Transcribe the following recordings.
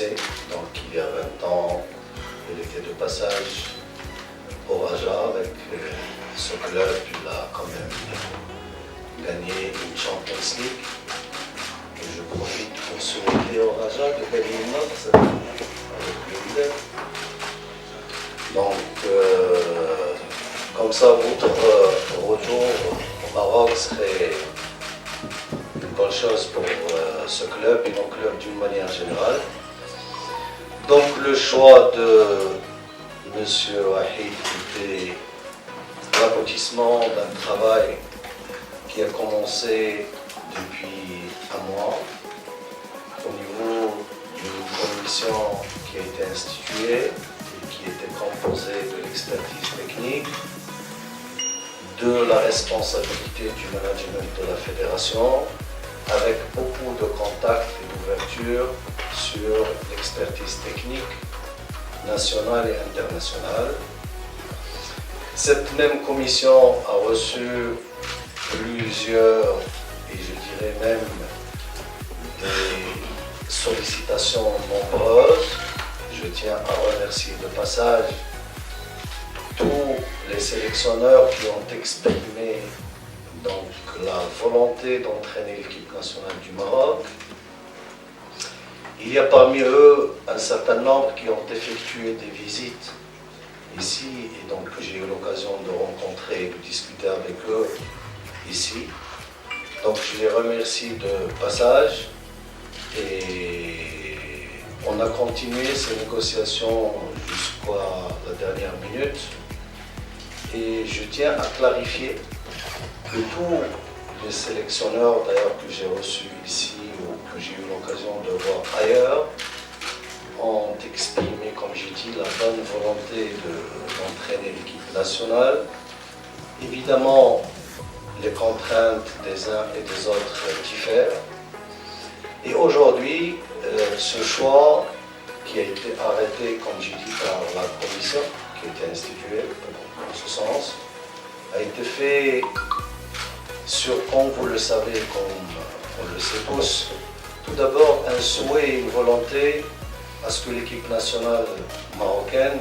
passé. Donc il y a 20 ans, il était de passage au Raja avec ce club. Il a quand même gagné une Champions League. Et je profite pour souhaiter au Raja de gagner une autre avec le leader. Donc, comme ça, votre retour au Maroc serait une bonne chose pour ce club et nos clubs d'une manière générale. Donc, le choix de M. Wahid était l'aboutissement d'un travail qui a commencé depuis un mois au niveau d'une commission qui a été instituée et qui était composée de l'expertise technique, de la responsabilité du management de la fédération, avec beaucoup de contacts et d'ouverture sur l'expertise technique nationale et internationale. Cette même commission a reçu plusieurs, et je dirais même des sollicitations nombreuses. Je tiens à remercier de passage tous les sélectionneurs qui ont exprimé donc la volonté d'entraîner l'équipe nationale du Maroc. Il y a parmi eux un certain nombre qui ont effectué des visites ici et donc j'ai eu l'occasion de rencontrer et de discuter avec eux ici. Donc je les remercie de passage et on a continué ces négociations jusqu'à la dernière minute. Et je tiens à clarifier que tous les sélectionneurs d'ailleurs que j'ai reçus ici ou que j'ai eu l'occasion de voir ailleurs ont exprimé, comme j'ai dit, la bonne volonté d'entraîner l'équipe nationale. Évidemment, les contraintes des uns et des autres diffèrent. Et aujourd'hui, ce choix qui a été arrêté, comme j'ai dit, par la commission qui a été instituée en ce sens, a été fait sur, comme vous le savez, comme on le sait tous, tout d'abord un souhait et une volonté à ce que l'équipe nationale marocaine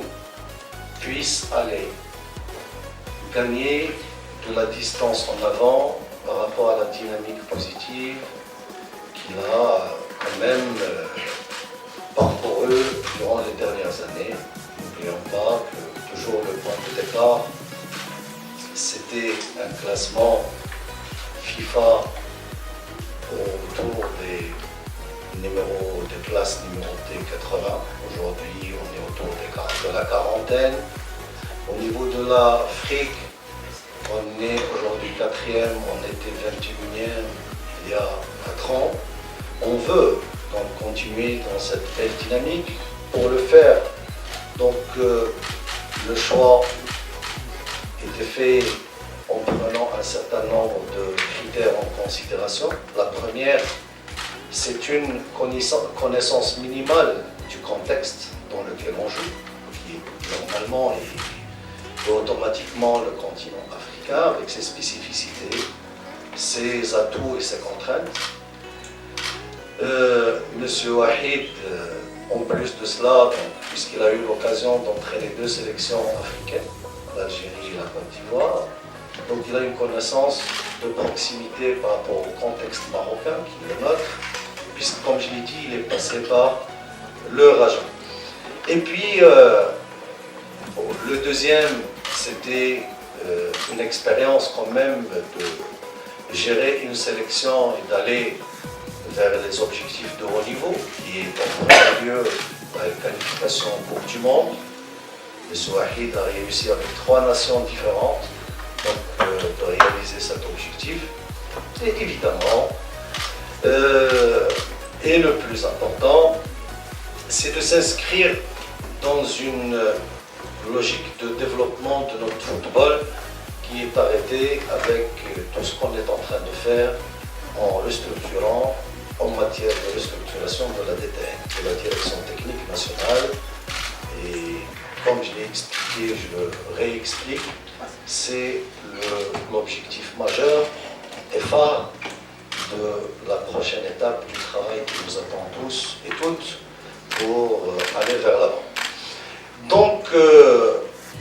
puisse aller gagner de la distance en avant par rapport à la dynamique positive qu'il a quand même parcouru durant les dernières années. N'oublions pas que toujours le point de départ, c'était un classement FIFA autour des places numérotées 80. Aujourd'hui, on est autour de la quarantaine. Au niveau de l'Afrique, on est aujourd'hui 4e, on était 21e il y a 4 ans. On veut donc continuer dans cette belle dynamique. Pour le faire, donc le choix était fait en prenant un certain nombre de critères en considération. La première, c'est une connaissance minimale du contexte dans lequel on joue, qui normalement est automatiquement le continent africain avec ses spécificités, ses atouts et ses contraintes. Monsieur Wahid, en plus de cela, puisqu'il a eu l'occasion d'entraîner 2 sélections africaines, l'Algérie et la Côte d'Ivoire, donc il a une connaissance de proximité par rapport au contexte marocain qui est le nôtre, puisque comme je l'ai dit, il est passé par le Raja. Et puis, le deuxième, c'était une expérience quand même de gérer une sélection et d'aller vers les objectifs de haut niveau, qui est en premier lieu la qualification en Coupe du Monde. M. Wahid a réussi avec 3 nations différentes donc, de réaliser cet objectif. Et évidemment, et le plus important, c'est de s'inscrire dans une logique de développement de notre football qui est arrêté avec tout ce qu'on est en train de faire en restructurant en matière de restructuration de la DTN, de la Direction Technique Nationale. Et comme je l'ai expliqué, je le réexplique, c'est l'objectif majeur et phare de la prochaine étape du travail qui nous attend tous et toutes pour aller vers l'avant. Donc,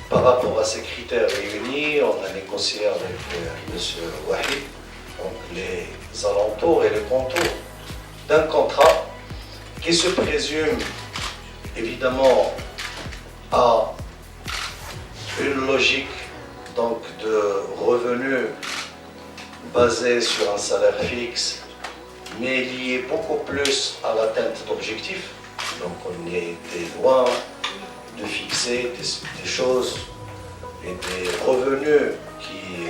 par rapport à ces critères réunis, on a négocié avec M. Wahid donc les alentours et les contours d'un contrat qui se présume évidemment à une logique donc, de revenus basée sur un salaire fixe, mais lié beaucoup plus à l'atteinte d'objectifs. Donc on était loin de fixer des choses et des revenus qui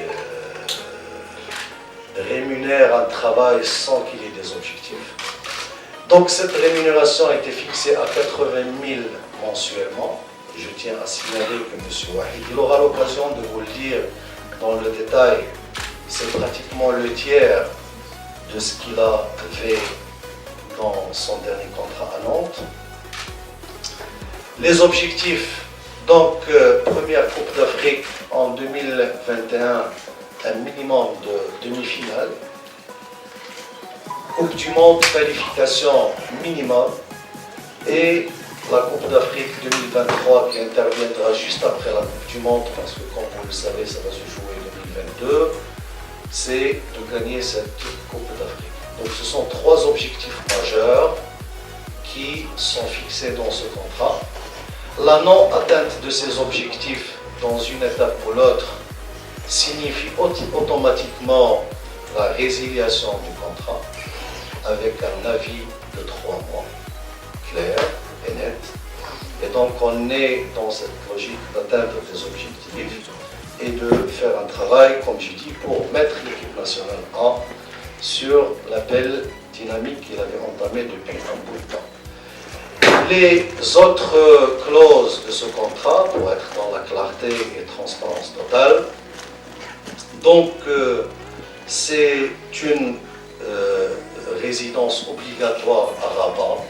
rémunèrent un travail sans qu'il y ait des objectifs. Donc cette rémunération a été fixée à 80 000 mensuellement. Je tiens à signaler que M. Wahid, il aura l'occasion de vous le dire dans le détail, c'est pratiquement le tiers de ce qu'il avait dans son dernier contrat à Nantes. Les objectifs, donc première Coupe d'Afrique en 2021, un minimum de demi-finale. Coupe du Monde, qualification minimum. Et la Coupe d'Afrique 2023 qui interviendra juste après la Coupe du Monde, parce que comme vous le savez, ça va se jouer en 2022, c'est de gagner cette Coupe d'Afrique. Donc ce sont trois objectifs majeurs qui sont fixés dans ce contrat. La non-atteinte de ces objectifs dans une étape ou l'autre signifie automatiquement la résiliation du contrat avec un avis de 3 mois, clair et net. Et donc on est dans cette logique d'atteindre des objectifs et de faire un travail, comme je dis, pour mettre l'équipe nationale A sur la belle dynamique qu'il avait entamée depuis un bout de temps. Les autres clauses de ce contrat, pour être dans la clarté et transparence totale, donc c'est une résidence obligatoire à Rabat,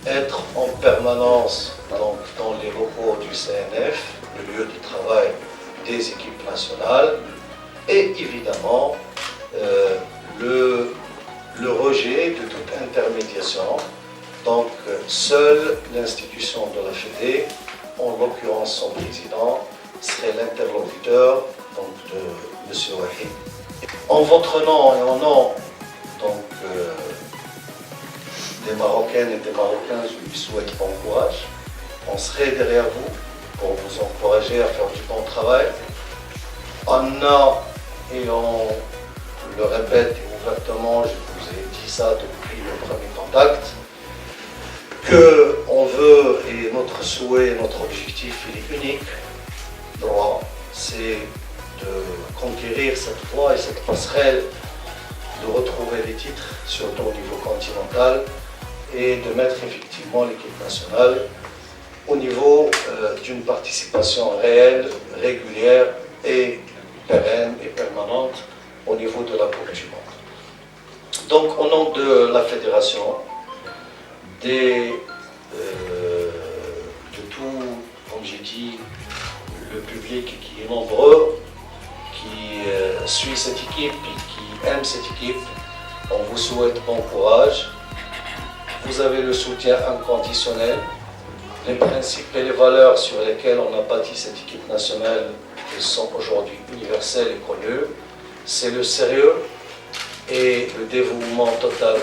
être en permanence donc, dans les locaux du CNF, le lieu de travail des équipes nationales, et évidemment le rejet de toute intermédiation. Donc seule l'institution de la Fédé, en l'occurrence son président, serait l'interlocuteur donc, de M. Wahid. En votre nom et en nom donc, des Marocaines et des Marocains, je lui souhaite bon courage. On serait derrière vous pour vous encourager à faire du bon travail. On a, et on le répète ouvertement, je vous ai dit ça depuis le premier contact, qu'on veut, et notre souhait, notre objectif, il est unique, droit, c'est de conquérir cette voie et cette passerelle, de retrouver les titres, surtout au niveau continental, et de mettre effectivement l'équipe nationale au niveau d'une participation réelle, régulière et pérenne et permanente au niveau de la Coupe du Monde. Donc au nom de la fédération, de tout, comme j'ai dit, le public qui est nombreux, qui suit cette équipe et qui aime cette équipe, on vous souhaite bon courage. Vous avez le soutien inconditionnel. Les principes et les valeurs sur lesquelles on a bâti cette équipe nationale, elles sont aujourd'hui universelles et connues. C'est le sérieux et le dévouement total,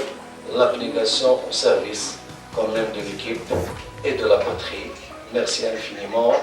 l'abnégation au service quand même de l'équipe et de la patrie. Merci infiniment.